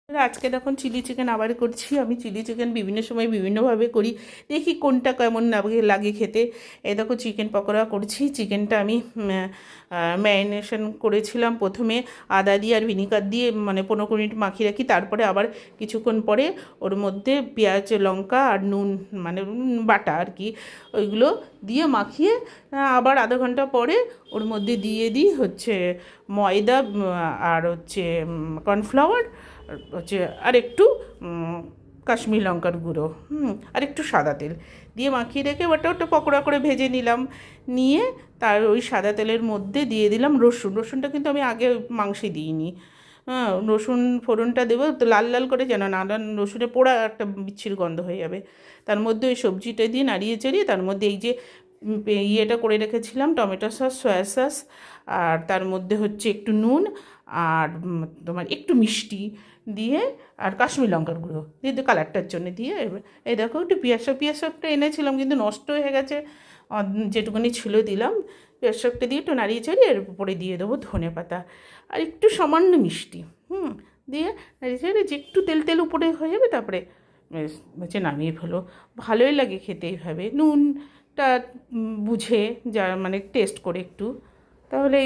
আজকে দেখুন chilli chicken আবার করছি। আমি চিলি চিকেন বিভিন্ন সময় বিভিন্নভাবে করি, দেখি কোনটা কেমন লাগে খেতে। এই দেখো চিকেন পকোড়া করছি। চিকেনটা আমি ম্যারিনেশন করেছিলাম প্রথমে আদা দিয়ে আর ভিনিগার দিয়ে, মানে 15-20 মিনিট মাখিয়ে রাখি। তারপরে আবার কিছুক্ষণ পরে ওর মধ্যে পেঁয়াজ লঙ্কা আর নুন, মানে বাটা আর কি, ওইগুলো দিয়ে মাখিয়ে আবার আধা ঘন্টা পরে ওর মধ্যে দিয়ে দিই হচ্ছে ময়দা আর হচ্ছে কর্নফ্লাওয়ার, হচ্ছে আর একটু কাশ্মীর লঙ্কার গুঁড়ো, আর একটু সাদা তেল দিয়ে মাখিয়ে রেখে ওটা পকোড়া করে ভেজে নিলাম। নিয়ে তার ওই সাদা তেলের মধ্যে দিয়ে দিলাম রসুনটা কিন্তু আমি আগে মাংসে দিইনি। হ্যাঁ, রসুন ফোড়নটা দেবো তো লাল লাল করে, যেন না রসুনে পোড়া একটা বিচ্ছির গন্ধ হয়ে যাবে। তার মধ্যে ওই সবজিটা দিয়ে নাড়িয়ে চাড়িয়ে তার মধ্যে এই যে ইয়েটা করে রেখেছিলাম টমেটো সস, সয়া সস, আর তার মধ্যে হচ্ছে একটু নুন আর তোমার একটু মিষ্টি দিয়ে আর কাশ্মীর লঙ্কার গুঁড়ো দিয়ে কালারটার জন্য দিয়ে এই দেখো একটু পেঁয়াজ শাকটা এনেছিলাম কিন্তু নষ্ট হয়ে গেছে, যেটুকুনি ছিল দিলাম। পেঁয়াজ শাকটা দিয়ে একটু নাড়িয়ে চাড়িয়ে এর উপরে দিয়ে দেবো ধনে পাতা আর একটু সামান্য মিষ্টি, দিয়ে নাড়িয়ে চাড়িয়ে যে একটু তেল তেল উপরে হয়ে যাবে, তারপরে হচ্ছে নামিয়ে ফেলো। ভালোই লাগে খেতে এইভাবে, নুনটা বুঝে, যা মানে টেস্ট করে একটু, তাহলে